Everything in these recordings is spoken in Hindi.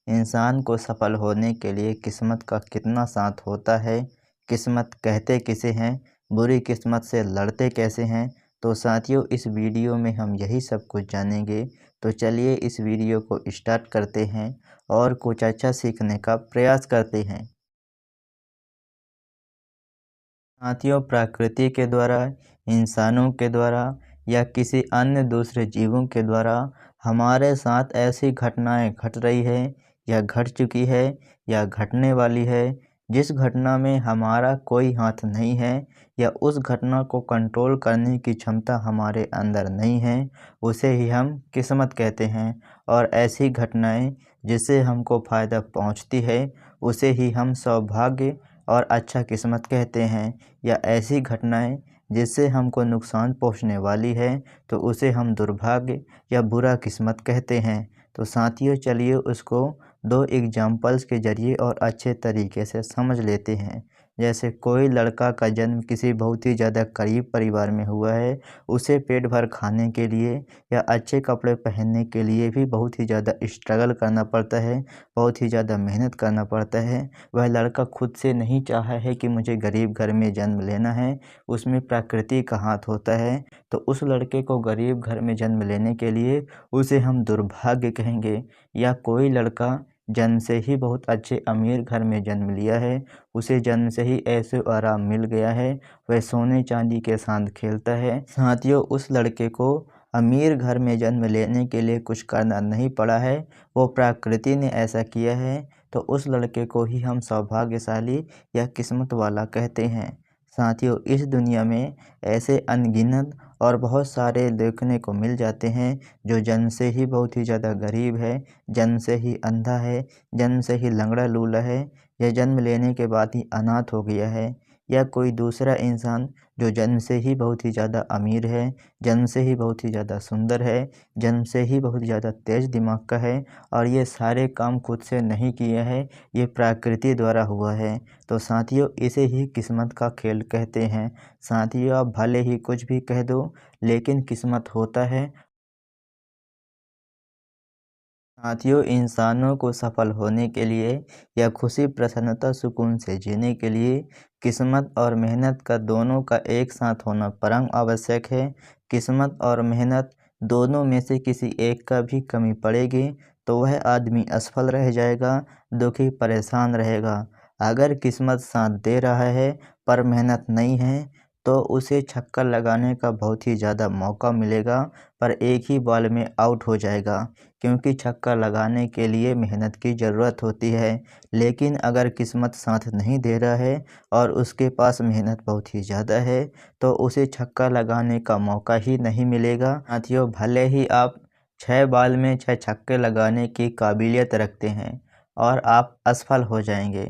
इंसान को सफल होने के लिए किस्मत का कितना साथ होता है, किस्मत कहते किसे हैं, बुरी किस्मत से लड़ते कैसे हैं। तो साथियों, इस वीडियो में हम यही सब कुछ जानेंगे। तो चलिए इस वीडियो को स्टार्ट करते हैं और कुछ अच्छा सीखने का प्रयास करते हैं। साथियों, प्रकृति के द्वारा, इंसानों के द्वारा या किसी अन्य दूसरे जीवों के द्वारा हमारे साथ ऐसी घटनाएं घट रही है या घट चुकी है या घटने वाली है, जिस घटना में हमारा कोई हाथ नहीं है या उस घटना को कंट्रोल करने की क्षमता हमारे अंदर नहीं है, उसे ही हम किस्मत कहते हैं। और ऐसी घटनाएं जिससे हमको फ़ायदा पहुंचती है, उसे ही हम सौभाग्य और अच्छा किस्मत कहते हैं। या ऐसी घटनाएं जिससे हमको नुकसान पहुंचने वाली है, तो उसे हम दुर्भाग्य या बुरा किस्मत कहते हैं। तो साथियों, चलिए उसको दो एग्जाम्पल्स के ज़रिए और अच्छे तरीके से समझ लेते हैं। जैसे कोई लड़का का जन्म किसी बहुत ही ज़्यादा गरीब परिवार में हुआ है, उसे पेट भर खाने के लिए या अच्छे कपड़े पहनने के लिए भी बहुत ही ज़्यादा स्ट्रगल करना पड़ता है, बहुत ही ज़्यादा मेहनत करना पड़ता है। वह लड़का खुद से नहीं चाहा है कि मुझे गरीब घर में जन्म लेना है, उसमें प्रकृति का हाथ होता है। तो उस लड़के को गरीब घर में जन्म लेने के लिए उसे हम दुर्भाग्य कहेंगे। या कोई लड़का जन्म से ही बहुत अच्छे अमीर घर में जन्म लिया है, उसे जन्म से ही ऐशो आराम मिल गया है, वह सोने चांदी के साथ खेलता है। साथियों, उस लड़के को अमीर घर में जन्म लेने के लिए कुछ करना नहीं पड़ा है, वो प्रकृति ने ऐसा किया है। तो उस लड़के को ही हम सौभाग्यशाली या किस्मत वाला कहते हैं। साथियों, इस दुनिया में ऐसे अनगिनत और बहुत सारे देखने को मिल जाते हैं जो जन्म से ही बहुत ही ज़्यादा गरीब है, जन्म से ही अंधा है, जन्म से ही लंगड़ा लूला है, या जन्म लेने के बाद ही अनाथ हो गया है। या कोई दूसरा इंसान जो जन्म से ही बहुत ही ज़्यादा अमीर है, जन्म से ही बहुत ही ज़्यादा सुंदर है, जन्म से ही बहुत ज़्यादा तेज़ दिमाग का है, और ये सारे काम खुद से नहीं किए हैं, ये प्रकृति द्वारा हुआ है। तो साथियों, इसे ही किस्मत का खेल कहते हैं। साथियों, आप भले ही कुछ भी कह दो, लेकिन किस्मत होता है। साथियों, इंसानों को सफल होने के लिए या खुशी प्रसन्नता सुकून से जीने के लिए किस्मत और मेहनत का दोनों का एक साथ होना परम आवश्यक है। किस्मत और मेहनत दोनों में से किसी एक का भी कमी पड़ेगी तो वह आदमी असफल रह जाएगा, दुखी परेशान रहेगा। अगर किस्मत साथ दे रहा है पर मेहनत नहीं है, तो उसे छक्का लगाने का बहुत ही ज़्यादा मौका मिलेगा, पर एक ही बॉल में आउट हो जाएगा, क्योंकि छक्का लगाने के लिए मेहनत की ज़रूरत होती है। लेकिन अगर किस्मत साथ नहीं दे रहा है और उसके पास मेहनत बहुत ही ज़्यादा है, तो उसे छक्का लगाने का मौका ही नहीं मिलेगा। साथियों, भले ही आप 6 बॉल में 6 छक्के लगाने की काबिलियत रखते हैं और आप असफल हो जाएंगे।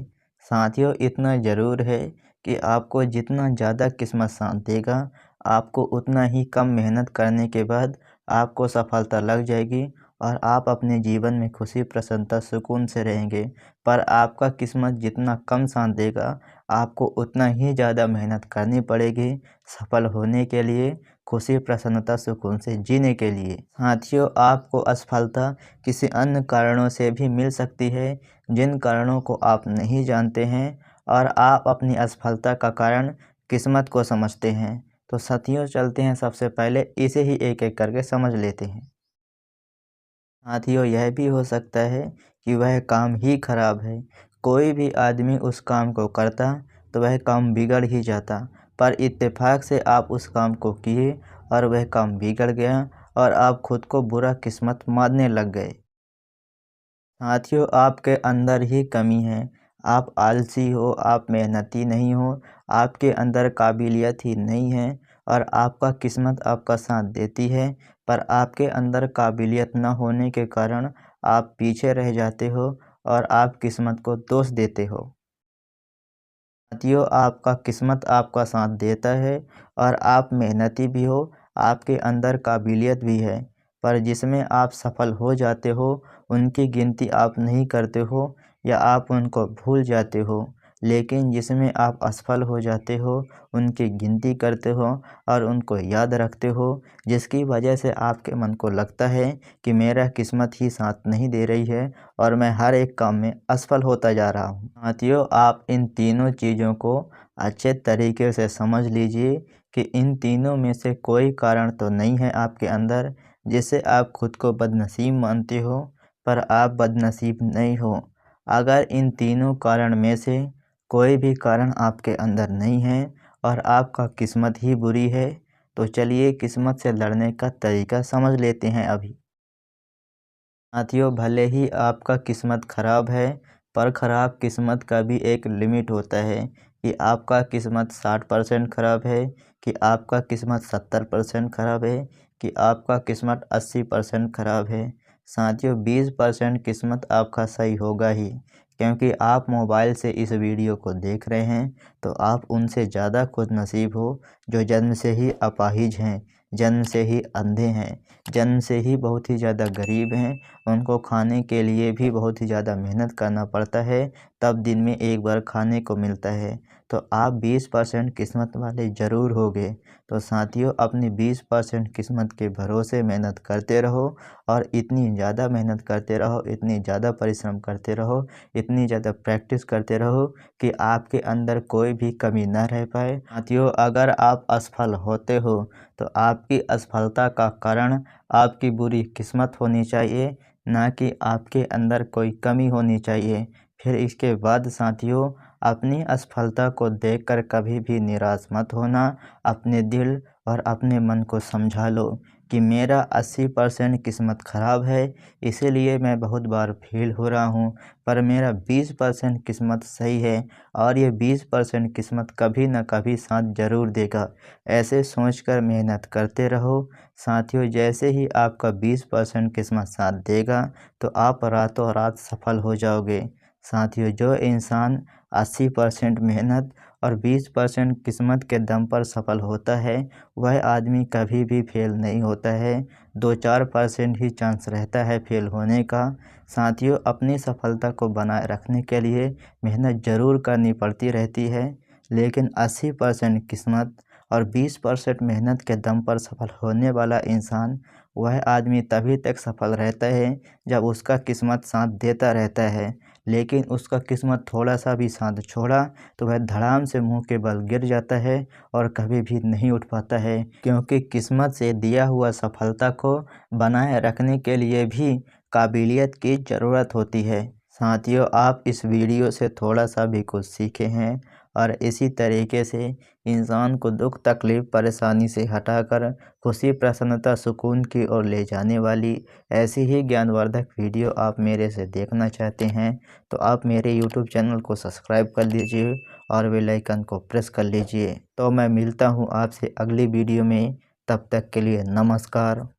साथियों, इतना ज़रूर है कि आपको जितना ज़्यादा किस्मत साथ देगा, आपको उतना ही कम मेहनत करने के बाद आपको सफलता लग जाएगी और आप अपने जीवन में खुशी प्रसन्नता सुकून से रहेंगे। पर आपका किस्मत जितना कम साथ देगा, आपको उतना ही ज़्यादा मेहनत करनी पड़ेगी सफल होने के लिए, खुशी प्रसन्नता सुकून से जीने के लिए। साथियों, आपको असफलता किसी अन्य कारणों से भी मिल सकती है, जिन कारणों को आप नहीं जानते हैं, और आप अपनी असफलता का कारण किस्मत को समझते हैं। तो साथियों, चलते हैं, सबसे पहले इसे ही एक एक करके समझ लेते हैं। साथियों, यह भी हो सकता है कि वह काम ही खराब है। कोई भी आदमी उस काम को करता तो वह काम बिगड़ ही जाता, पर इत्तेफाक से आप उस काम को किए और वह काम बिगड़ गया और आप खुद को बुरा किस्मत मानने लग गए। साथियों, आपके अंदर ही कमी है। आप आलसी हो, आप मेहनती नहीं हो, आपके अंदर काबिलियत ही नहीं है, और आपका किस्मत आपका साथ देती है, पर आपके अंदर काबिलियत न होने के कारण आप पीछे रह जाते हो और आप किस्मत को दोष देते हो। साथियों, आपका किस्मत आपका साथ देता है और आप मेहनती भी हो, आपके अंदर काबिलियत भी है, पर जिसमें आप सफल हो जाते हो उनकी गिनती आप नहीं करते हो या आप उनको भूल जाते हो। लेकिन जिसमें आप असफल हो जाते हो, उनकी गिनती करते हो और उनको याद रखते हो, जिसकी वजह से आपके मन को लगता है कि मेरा किस्मत ही साथ नहीं दे रही है और मैं हर एक काम में असफल होता जा रहा हूँ। साथियों, आप इन तीनों चीज़ों को अच्छे तरीके से समझ लीजिए कि इन तीनों में से कोई कारण तो नहीं है आपके अंदर जिससे आप खुद को बदनसीब मानते हो, पर आप बदनसीब नहीं हो। अगर इन तीनों कारण में से कोई भी कारण आपके अंदर नहीं है और आपका किस्मत ही बुरी है, तो चलिए किस्मत से लड़ने का तरीका समझ लेते हैं अभी। साथियों, भले ही आपका किस्मत ख़राब है, पर ख़राब किस्मत का भी एक लिमिट होता है कि आपका किस्मत 60% ख़राब है, कि आपका किस्मत 70% ख़राब है, कि आपका किस्मत 80% ख़राब है। साथियों, 20% किस्मत आपका सही होगा ही, क्योंकि आप मोबाइल से इस वीडियो को देख रहे हैं, तो आप उनसे ज़्यादा खुशनसीब हो जो जन्म से ही अपाहिज हैं, जन्म से ही अंधे हैं, जन्म से ही बहुत ही ज़्यादा गरीब हैं। उनको खाने के लिए भी बहुत ही ज़्यादा मेहनत करना पड़ता है, तब दिन में एक बार खाने को मिलता है। तो आप 20% किस्मत वाले ज़रूर होगे। तो साथियों, अपनी 20% किस्मत के भरोसे मेहनत करते रहो और इतनी ज़्यादा मेहनत करते रहो, इतनी ज़्यादा परिश्रम करते रहो, इतनी ज़्यादा प्रैक्टिस करते रहो कि आपके अंदर कोई भी कमी ना रह पाए। साथियों, अगर आप असफल होते हो, तो आपकी असफलता का कारण आपकी बुरी किस्मत होनी चाहिए, ना कि आपके अंदर कोई कमी होनी चाहिए। फिर इसके बाद साथियों, अपनी असफलता को देखकर कभी भी निराश मत होना। अपने दिल और अपने मन को समझा लो कि मेरा 80% किस्मत ख़राब है, इसीलिए मैं बहुत बार फेल हो रहा हूँ, पर मेरा 20% किस्मत सही है और ये 20% किस्मत कभी न कभी साथ ज़रूर देगा। ऐसे सोचकर मेहनत करते रहो। साथियों, जैसे ही आपका 20% किस्मत साथ देगा, तो आप रातों रात सफल हो जाओगे। साथियों, जो इंसान 80% मेहनत और 20% किस्मत के दम पर सफल होता है, वह आदमी कभी भी फेल नहीं होता है। 2-4% ही चांस रहता है फेल होने का। साथियों, अपनी सफलता को बनाए रखने के लिए मेहनत ज़रूर करनी पड़ती रहती है, लेकिन 80% किस्मत और 20% मेहनत के दम पर सफल होने वाला इंसान, वह आदमी तभी तक सफल रहता है जब उसका किस्मत साथ देता रहता है। लेकिन उसका किस्मत थोड़ा सा भी साथ छोड़ा तो वह धड़ाम से मुंह के बल गिर जाता है और कभी भी नहीं उठ पाता है, क्योंकि किस्मत से दिया हुआ सफलता को बनाए रखने के लिए भी काबिलियत की ज़रूरत होती है। साथियों, आप इस वीडियो से थोड़ा सा भी कुछ सीखे हैं और इसी तरीके से इंसान को दुख तकलीफ़ परेशानी से हटाकर खुशी प्रसन्नता सुकून की ओर ले जाने वाली ऐसी ही ज्ञानवर्धक वीडियो आप मेरे से देखना चाहते हैं, तो आप मेरे यूट्यूब चैनल को सब्सक्राइब कर लीजिए और बेल आइकन को प्रेस कर लीजिए। तो मैं मिलता हूँ आपसे अगली वीडियो में, तब तक के लिए नमस्कार।